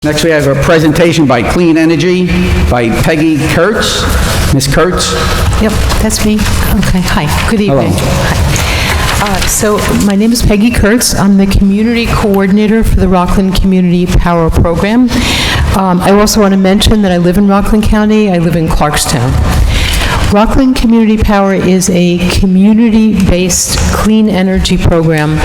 Next, we have a presentation by Clean Energy by Peggy Kurtz. Ms. Kurtz? Yep, that's me. Okay, hi, good evening. Hello. Hi. So my name is Peggy Kurtz. I'm the Community Coordinator for the Rockland Community Power Program. I also want to mention that I live in Rockland County. I live in Clarkstown. Rockland Community Power is a community-based clean energy program.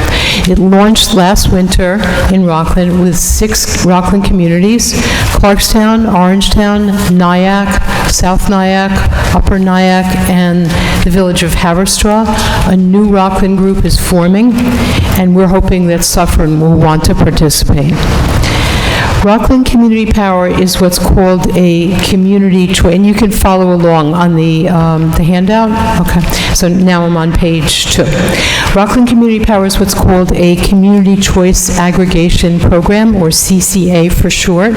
It launched last winter in Rockland with 6 Rockland communities: Clarkstown, Orangetown, Nyack, South Nyack, Upper Nyack, and the village of Haverstraw. A new Rockland group is forming, and we're hoping that Suffern will want to participate. Rockland Community Power is what's called a community choice, and you can follow along on the handout. Okay, so now I'm on page 2. Rockland Community Power is what's called a Community Choice Aggregation Program, or CCA for short.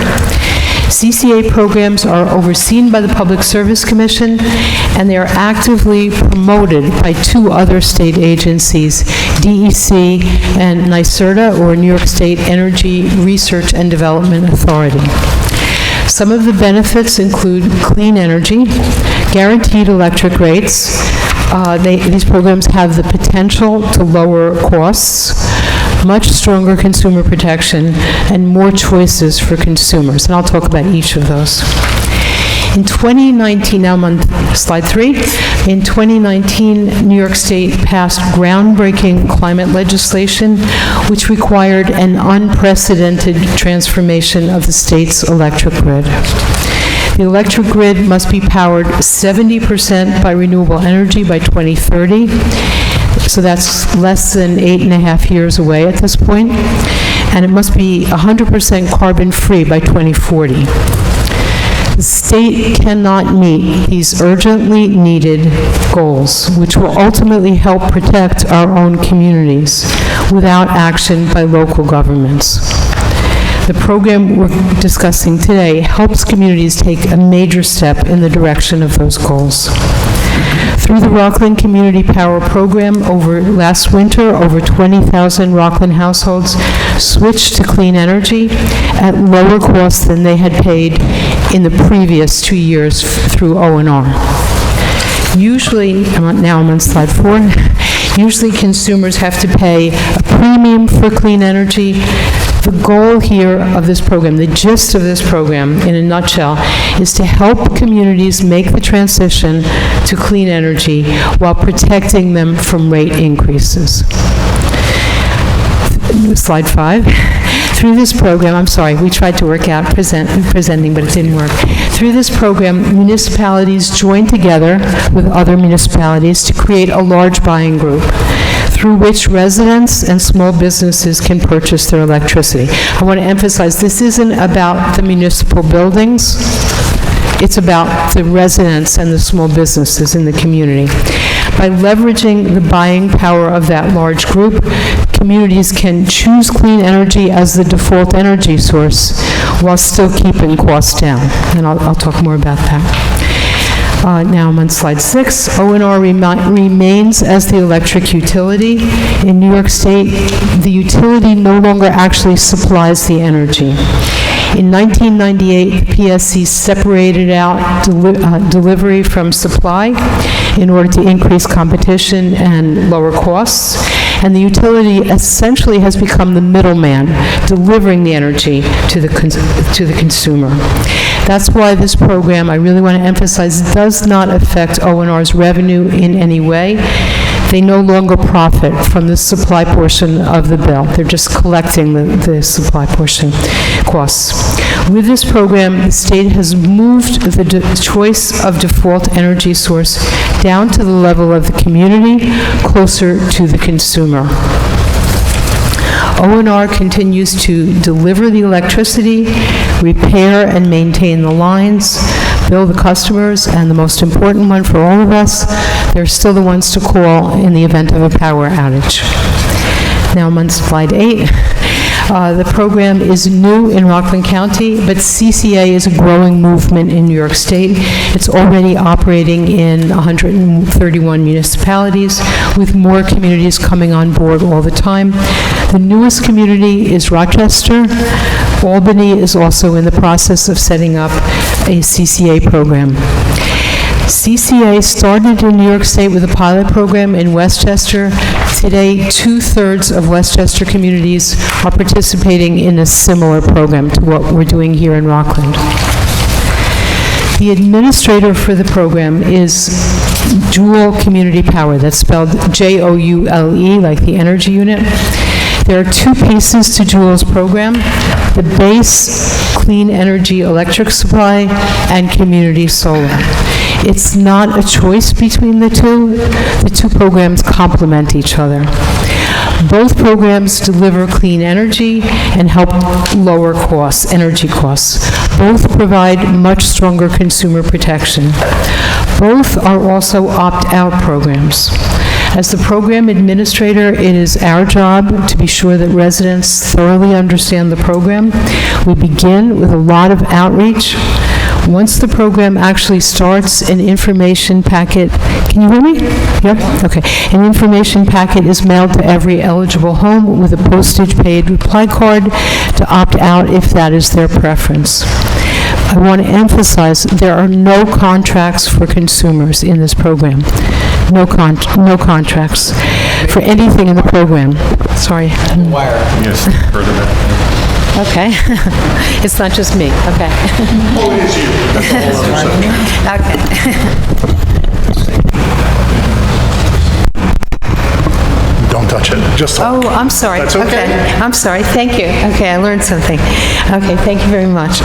CCA programs are overseen by the Public Service Commission, and they are actively promoted by 2 other state agencies, DEC and NYSERDA, or New York State Energy Research and Development Authority. Some of the benefits include clean energy, guaranteed electric rates. These programs have the potential to lower costs, much stronger consumer protection, and more choices for consumers. And I'll talk about each of those. In 2019, now I'm on slide 3, in 2019, New York State passed groundbreaking climate legislation, which required an unprecedented transformation of the state's electric grid. The electric grid must be powered 70% by renewable energy by 2030. So that's less than 8.5 years away at this point, and it must be 100% carbon-free by 2040. The state cannot meet these urgently needed goals, which will ultimately help protect our own communities, without action by local governments. The program we're discussing today helps communities take a major step in the direction of those goals. Through the Rockland Community Power Program, last winter, over 20,000 Rockland households switched to clean energy at lower costs than they had paid in the previous 2 years through O&R. Usually, now I'm on slide 4, usually consumers have to pay a premium for clean energy. The goal here of this program, the gist of this program, in a nutshell, is to help communities make the transition to clean energy while protecting them from rate increases. Slide 5. Through this program, I'm sorry, we tried to work out presenting, but it didn't work. Through this program, municipalities join together with other municipalities to create a large buying group, through which residents and small businesses can purchase their electricity. I want to emphasize, this isn't about the municipal buildings. It's about the residents and the small businesses in the community. By leveraging the buying power of that large group, communities can choose clean energy as the default energy source while still keeping costs down. And I'll talk more about that. Now I'm on slide 6. O&R remains as the electric utility. In New York State, the utility no longer actually supplies the energy. In 1998, the PSC separated out delivery from supply in order to increase competition and lower costs, and the utility essentially has become the middleman, delivering the energy to the consumer. That's why this program, I really want to emphasize, does not affect O&R's revenue in any way. They no longer profit from the supply portion of the bill. They're just collecting the supply portion costs. With this program, the state has moved the choice of default energy source down to the level of the community, closer to the consumer. O&R continues to deliver the electricity, repair and maintain the lines, bill the customers, and the most important one for all of us, they're still the ones to call in the event of a power outage. Now I'm on slide 8. The program is new in Rockland County, but CCA is a growing movement in New York State. It's already operating in 131 municipalities, with more communities coming on board all the time. The newest community is Rochester, Albany is also in the process of setting up a CCA program. CCA started in New York State with a pilot program in Westchester. Today, 2/3 of Westchester communities are participating in a similar program to what we're doing here in Rockland. The administrator for the program is Joule Community Power. That's spelled Joule, like the energy unit. There are two pieces to Joule's program: the base clean energy electric supply and community solar. It's not a choice between the two. The two programs complement each other. Both programs deliver clean energy and help lower costs, energy costs. Both provide much stronger consumer protection. Both are also opt-out programs. As the program administrator, it is our job to be sure that residents thoroughly understand the program. We begin with a lot of outreach. Once the program actually starts, an information packet, can you hear me? Yep, okay. An information packet is mailed to every eligible home with a postage-paid reply card to opt out if that is their preference. I want to emphasize there are no contracts for consumers in this program. No contracts for anything in the program. Sorry. Yes, further back. Okay. It's not just me, okay. Oh, it is you. That's a whole other subject. Okay. Don't touch it, just talk. Oh, I'm sorry. That's okay. I'm sorry, thank you. Okay, I learned something. Okay, thank you very much.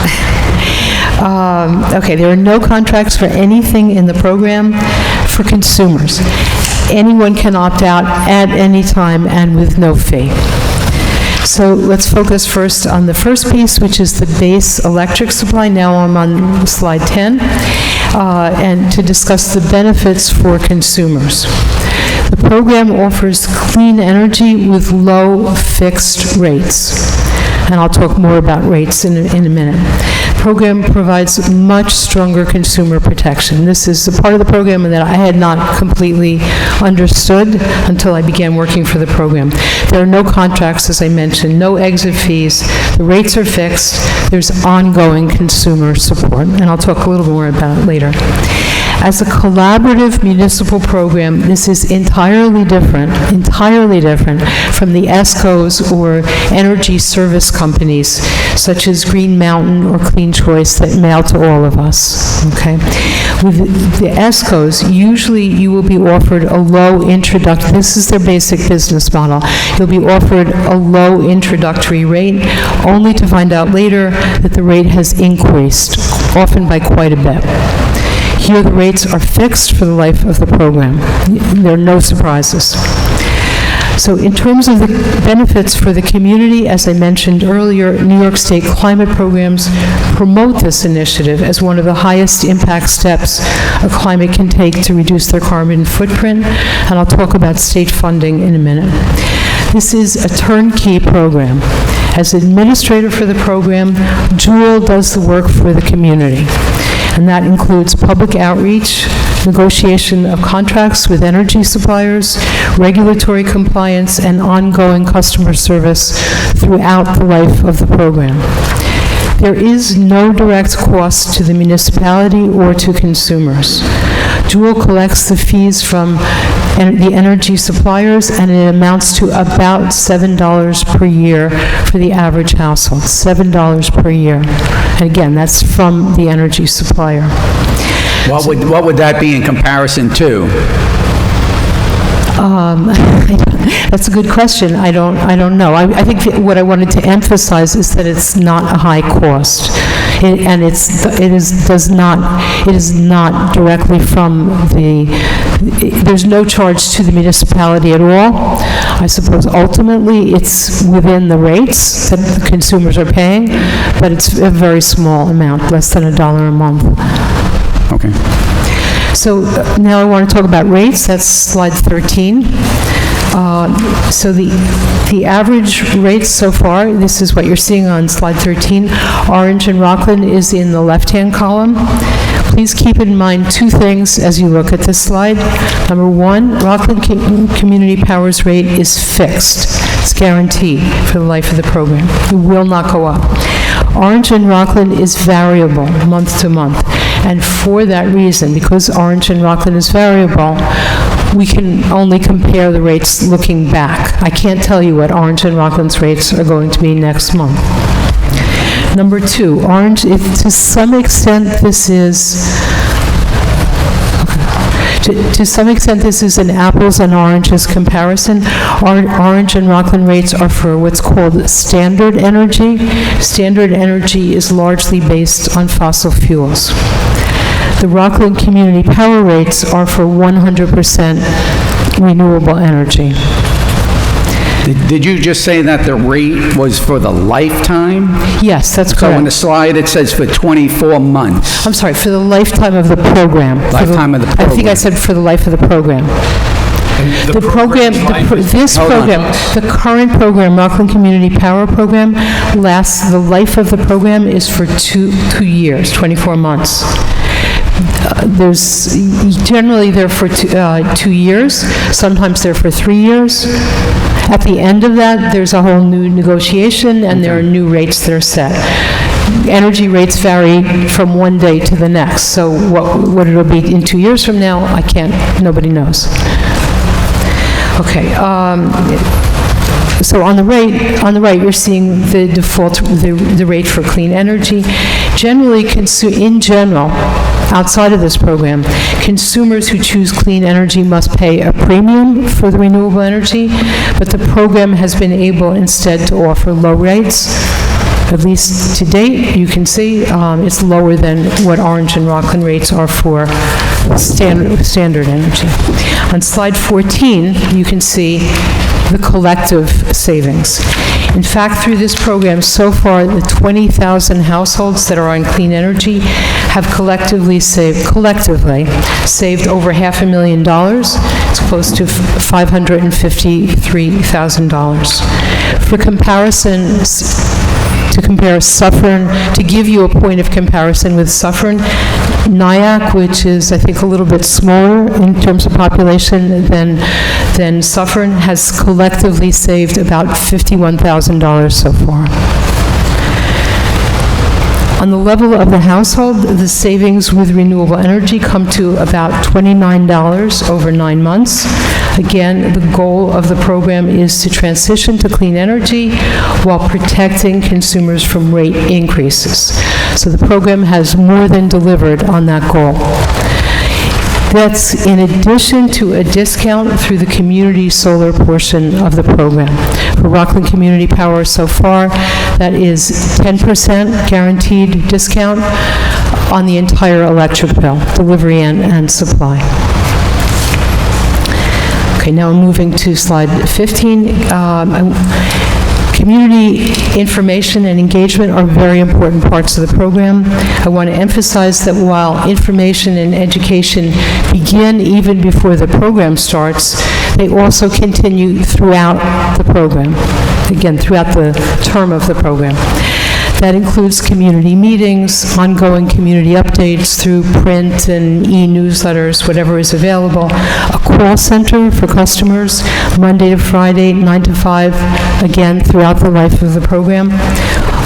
Okay, there are no contracts for anything in the program for consumers. Anyone can opt out at any time and with no fee. So let's focus first on the first piece, which is the base electric supply. Now I'm on slide 10, and to discuss the benefits for consumers. The program offers clean energy with low fixed rates. And I'll talk more about rates in a minute. The program provides much stronger consumer protection. This is a part of the program that I had not completely understood until I began working for the program. There are no contracts, as I mentioned, no exit fees. The rates are fixed. There's ongoing consumer support, and I'll talk a little more about it later. As a collaborative municipal program, this is entirely different from the ESCOs or energy service companies, such as Green Mountain or Clean Choice, that mail to all of us, okay? With the ESCOs, usually you will be offered a low introductory, this is their basic business model, you'll be offered a low introductory rate, only to find out later that the rate has increased, often by quite a bit. Here, the rates are fixed for the life of the program. There are no surprises. So in terms of the benefits for the community, as I mentioned earlier, New York State climate programs promote this initiative as one of the highest impact steps a climate can take to reduce their carbon footprint, and I'll talk about state funding in a minute. This is a turnkey program. As administrator for the program, Joule does the work for the community. And that includes public outreach, negotiation of contracts with energy suppliers, regulatory compliance, and ongoing customer service throughout the life of the program. There is no direct cost to the municipality or to consumers. Joule collects the fees from the energy suppliers, and it amounts to about $7 per year for the average household, $7 per year. And again, that's from the energy supplier. What would that be in comparison to? That's a good question. I don't know. I think what I wanted to emphasize is that it's not a high cost, and it is not directly from there's no charge to the municipality at all. I suppose ultimately it's within the rates that the consumers are paying, but it's a very small amount, less than $1 a month. Okay. So now I want to talk about rates. That's slide 13. So the average rates so far, this is what you're seeing on slide 13. Orange and Rockland is in the left-hand column. Please keep in mind two things as you look at this slide. Number one, Rockland Community Power's rate is fixed. It's guaranteed for the life of the program. It will not go up. Orange and Rockland is variable month to month, and for that reason, because Orange and Rockland is variable, we can only compare the rates looking back. I can't tell you what Orange and Rockland's rates are going to be next month. Number two, Orange, to some extent, this is an apples and oranges comparison. Orange and Rockland rates are for what's called standard energy. Standard energy is largely based on fossil fuels. The Rockland Community Power rates are for 100% renewable energy. Did you just say that the rate was for the lifetime? Yes, that's So on the correct. slide, it says for 24 months. I'm sorry, for the lifetime of the program. Lifetime of the I think I program. said for the life of the program. The program, this Hold on. program, the current program, Rockland Community Power Program, lasts, the life of the program is for two years, 24 months. Generally they're for 2 years, sometimes they're for 3 years. At the end of that, there's a whole new negotiation, and there are new rates that are set. Energy rates vary from one day to the next, so what it'll be in 2 years from now, nobody knows. Okay, so on the right, you're seeing the default, the rate for clean energy. Generally, in general, outside of this program, consumers who choose clean energy must pay a premium for the renewable energy, but the program has been able instead to offer low rates. At least to date, you can see it's lower than what Orange and Rockland rates are for standard energy. On slide 14, you can see the collective savings. In fact, through this program, so far, the 20,000 households that are on clean energy have collectively saved over $500,000. It's close to $553,000. For comparison, to compare Suffern, to give you a point of comparison with Suffern, Nyack, which is, I think, a little bit smaller in terms of population than Suffern, has collectively saved about $51,000 so far. On the level of the household, the savings with renewable energy come to about $29 over 9 months. Again, the goal of the program is to transition to clean energy while protecting consumers from rate increases. So the program has more than delivered on that goal. That's in addition to a discount through the community solar portion of the program. For Rockland Community Power so far, that is 10% guaranteed discount on the entire electric bill, delivery and supply. Okay, now I'm moving to slide 15. Community information and engagement are very important parts of the program. I want to emphasize that while information and education begin even before the program starts, they also continue throughout the program, again, throughout the term of the program. That includes community meetings, ongoing community updates through print and e-newsletters, whatever is available, a call center for customers, Monday to Friday, 9 to 5, again, throughout the life of the program,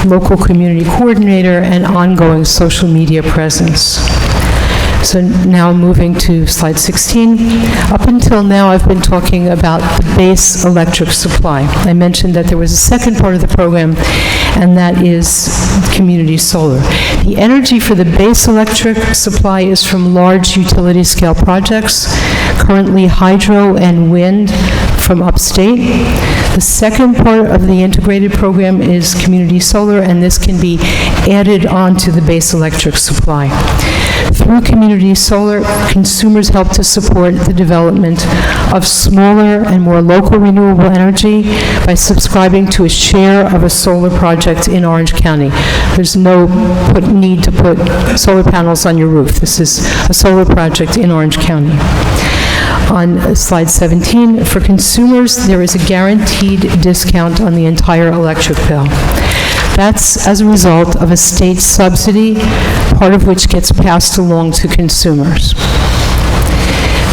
local community coordinator, and ongoing social media presence. So now moving to slide 16. Up until now, I've been talking about the base electric supply. I mentioned that there was a second part of the program, and that is community solar. The energy for the base electric supply is from large utility-scale projects, currently hydro and wind from upstate. The second part of the integrated program is community solar, and this can be added on to the base electric supply. Through community solar, consumers help to support the development of smaller and more local renewable energy by subscribing to a share of a solar project in Orange County. There's no need to put solar panels on your roof. This is a solar project in Orange County. On slide 17, for consumers, there is a guaranteed discount on the entire electric bill. That's as a result of a state subsidy, part of which gets passed along to consumers.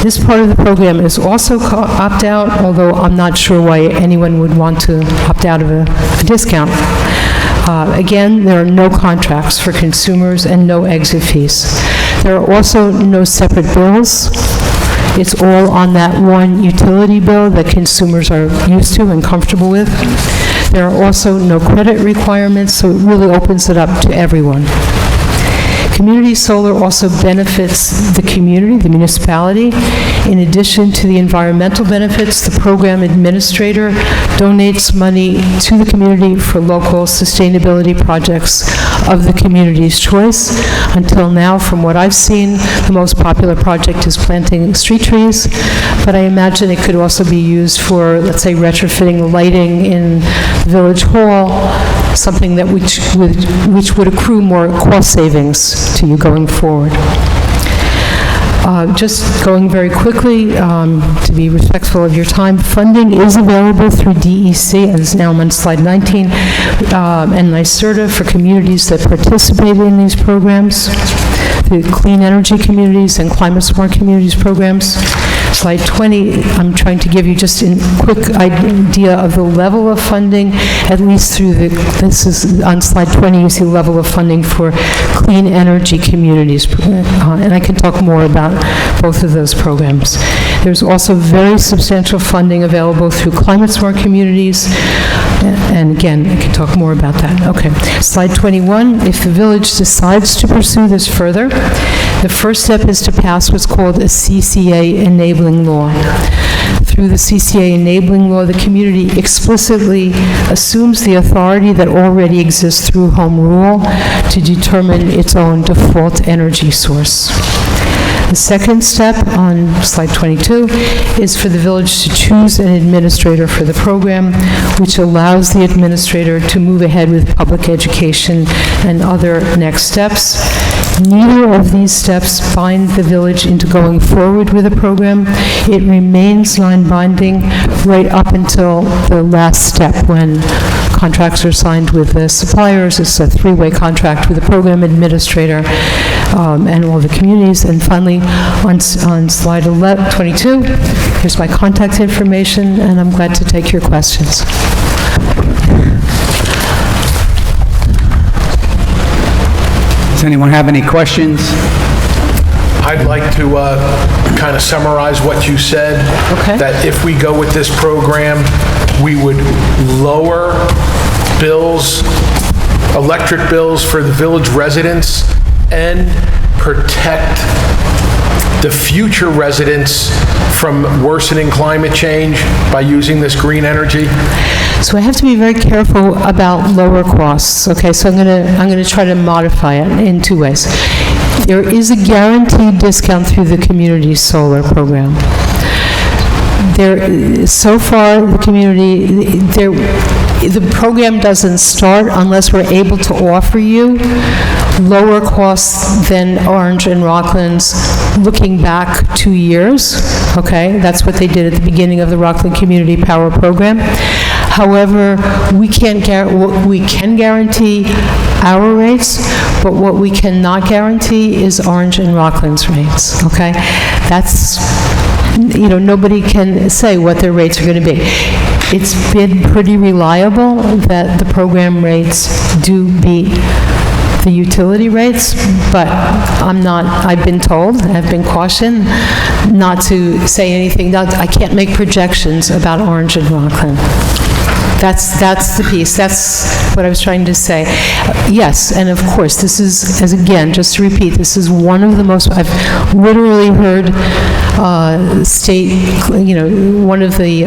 This part of the program is also opt-out, although I'm not sure why anyone would want to opt out of a discount. Again, there are no contracts for consumers and no exit fees. There are also no separate bills. It's all on that one utility bill that consumers are used to and comfortable with. There are also no credit requirements, so it really opens it up to everyone. Community solar also benefits the community, the municipality. In addition to the environmental benefits, the program administrator donates money to the community for local sustainability projects of the community's choice. Until now, from what I've seen, the most popular project is planting street trees, but I imagine it could also be used for, let's say, retrofitting the lighting in Village Hall, something that which would accrue more cost savings to you going forward. Just going very quickly, to be respectful of your time, funding is available through DEC, as now I'm on slide 19, and NYSERDA for communities that participate in these programs, the clean energy communities and climate smart communities programs. Slide 20, I'm trying to give you just a quick idea of the level of funding, at least through this is on slide 20, you see the level of funding for clean energy communities, and I can talk more about both of those programs. There's also very substantial funding available through climate smart communities, and again, I can talk more about that. Okay, slide 21, if the village decides to pursue this further, the first step is to pass what's called a CCA Enabling Law. Through the CCA Enabling Law, the community explicitly assumes the authority that already exists through Home Rule to determine its own default energy source. The second step on slide 22 is for the village to choose an administrator for the program, which allows the administrator to move ahead with public education and other next steps. Neither of these steps bind the village into going forward with the program. It remains non-binding right up until the last step when contracts are signed with the suppliers. It's a three-way contract with the program administrator and all the communities. And finally, on slide 22, here's my contact information, and I'm glad to take your questions. Does anyone have any questions? I'd like to kind of summarize what you said. Okay. That if we go with this program, we would lower bills, electric bills for the village residents, and protect the future residents from worsening climate change by using this green energy? So I have to be very careful about lower costs. Okay, so I'm going to try to modify it in two ways. There is a guaranteed discount through the community solar program. So far, the program doesn't start unless we're able to offer you lower costs than Orange and Rockland's looking back 2 years, okay? That's what they did at the beginning of the Rockland Community Power Program. However, we can guarantee our rates, but what we cannot guarantee is Orange and Rockland's rates, okay? That's, nobody can say what their rates are going to be. It's been pretty reliable that the program rates do beat the utility rates, but I've been told, I've been cautioned not to say anything. I can't make projections about Orange and Rockland. That's the piece. That's what I was trying to say. Yes, and of course, this is, again, just to repeat, this is one of the most, I've literally heard one of the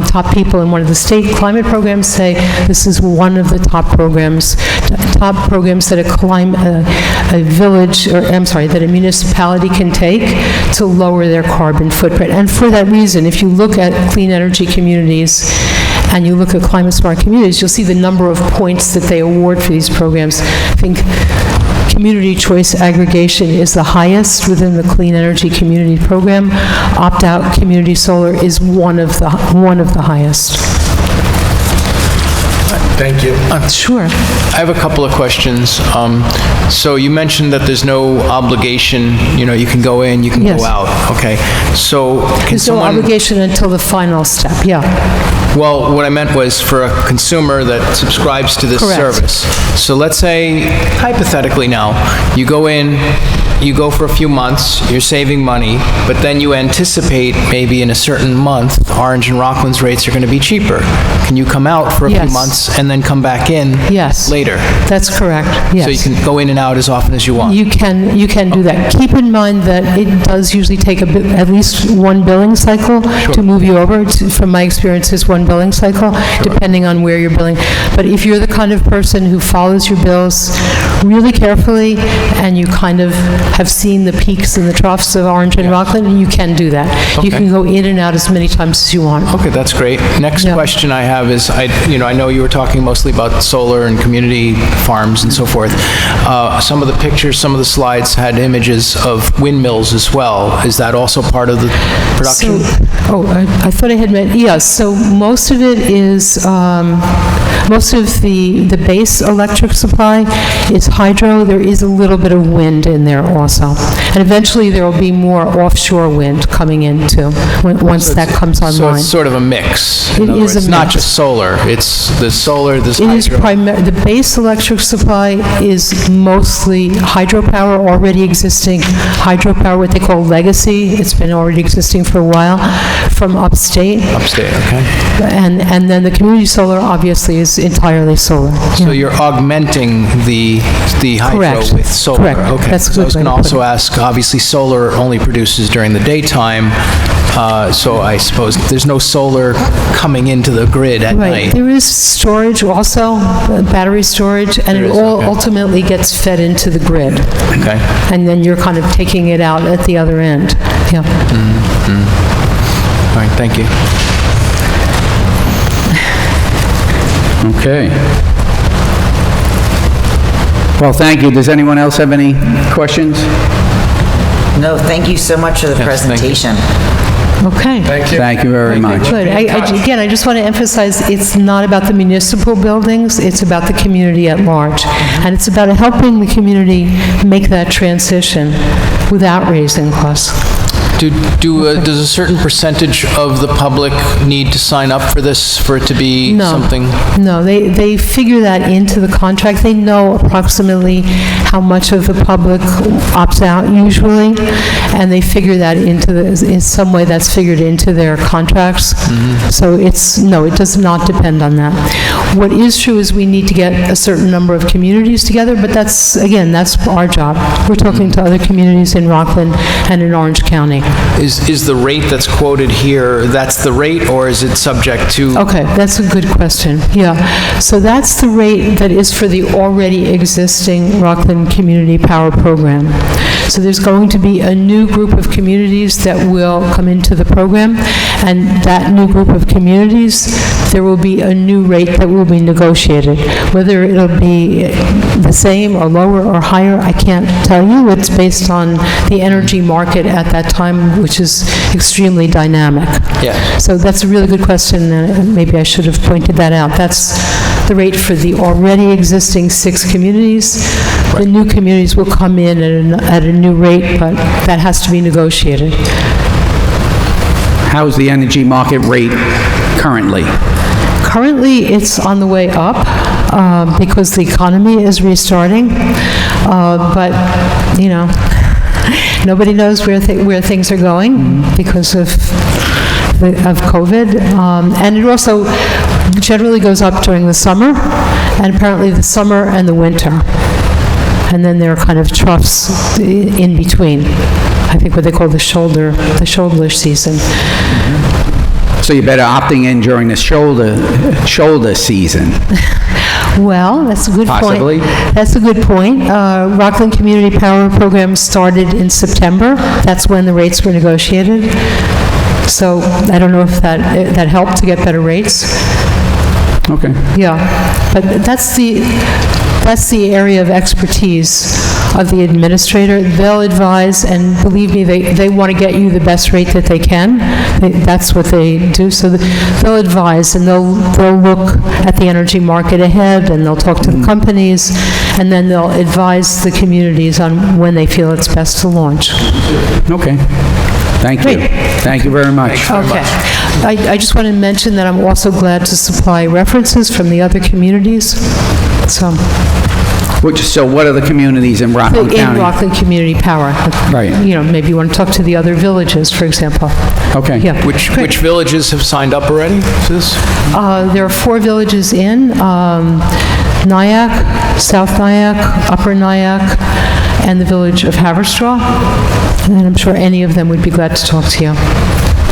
top people in one of the state climate programs say this is one of the top programs that that a municipality can take to lower their carbon footprint. And for that reason, if you look at clean energy communities and you look at climate smart communities, you'll see the number of points that they award for these programs. I think community choice aggregation is the highest within the clean energy community program. Opt-out community solar is one of the highest. Thank you. Sure. I have a couple of questions. So you mentioned that there's no obligation, you can go in, you can Yes. go out. Okay. So can There's no obligation until the final step, yeah. Well, what I meant was for a consumer that subscribes to this Correct. service. So let's say, hypothetically now, you go in, you go for a few months, you're saving money, but then you anticipate maybe in a certain month, Orange and Rockland's rates are going to be cheaper. Can you come out for a few Yes. months and then come back in Yes. later? That's correct, yes. So you can go in and out as often as you want? You can do that. Keep in mind that it does usually take at least one billing cycle to move you over. From my experience, it's one billing cycle, depending on where you're billing. But if you're the kind of person who follows your bills really carefully, and you kind of have seen the peaks and the troughs of Orange and Rockland, you can do that. You Okay. can go in and out as many times as you want. Okay, that's great. Next Yeah. question I have is, I know you were talking mostly about solar and community farms and so forth. Some of the pictures, some of the slides had images of windmills as well. Is that also part of the production? I thought I had meant, yes, so most of it is, most of the base electric supply is hydro. There is a little bit of wind in there also. And eventually, there will be more offshore wind coming in too, once that comes So online. it's sort of a mix. In It other is words, a It's not mix. just solar, it's the solar, this It is hydro. the base electric supply is mostly hydropower, already existing hydropower, what they call legacy. It's been already existing for a while, from upstate. Upstate, okay. And then the community solar, obviously, is entirely solar. So Yeah. you're augmenting the hydro Correct. with solar? Correct. Okay. That's a So I good was way going to to put also it. ask, obviously, solar only produces during the daytime, so I suppose there's no solar coming into the grid at Right, night. there is storage also, battery storage, and There it is, all okay. ultimately gets fed into the grid. Okay. And then you're kind of taking it out at the other end. Yeah. All right, thank you. Okay. Well, thank you. Does anyone else have any questions? No, thank you so much for the Yes, thank you. presentation. Okay. Thank you. Thank you very much. Good. Again, I just want to emphasize, it's not about the municipal buildings, it's about the community at large. And it's about helping the community make that transition without raising costs. Does a certain percentage of the public need to sign up for this, for it to be No. something? No, they figure that into the contract. They know approximately how much of the public opts out usually, and they figure that in some way that's figured into their contracts. So no, it does not depend on that. What is true is we need to get a certain number of communities together, but that's our job. We're talking to other communities in Rockland and in Orange County. Is the rate that's quoted here, that's the rate, or is it subject to? Okay, that's a good question. Yeah. So that's the rate that is for the already existing Rockland Community Power Program. So there's going to be a new group of communities that will come into the program, and that new group of communities, there will be a new rate that will be negotiated. Whether it'll be the same or lower or higher, I can't tell you. It's based on the energy market at that time, which is extremely dynamic. Yes. So that's a really good question, and maybe I should have pointed that out. That's the rate for the already existing 6 communities. The new communities will come in at a new rate, but that has to be negotiated. How's the energy market rate currently? Currently, it's on the way up because the economy is restarting, but, nobody knows where things are going because of COVID. And it also generally goes up during the summer, and apparently the summer and the winter. And then there are kind of troughs in between. I think what they call the shoulder season. So you're better opting in during the shoulder season. Well, that's a good point. Possibly. That's a good point. Rockland Community Power Program started in September. That's when the rates were negotiated. So I don't know if that helped to get better rates. Okay. Yeah, but that's the area of expertise of the administrator. They'll advise, and believe me, they want to get you the best rate that they can. That's what they do. So they'll advise, and they'll look at the energy market ahead, and they'll talk to the companies, and then they'll advise the communities on when they feel it's best to launch. Okay. Thank you. Great. Thank you very much. Okay. I just want to mention that I'm also glad to supply references from the other communities, so, So what are the communities in Rockland in County? Rockland Community Power. Right. You know, maybe you want to talk to the other villages, for example. Okay. Yeah. Which Great. villages have signed up already to this? There are 4 villages in, Nyack, South Nyack, Upper Nyack, and the village of Haverstraw. And I'm sure any of them would be glad to talk to you.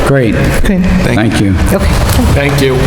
Great. Great. Thank you. Okay. Thank you.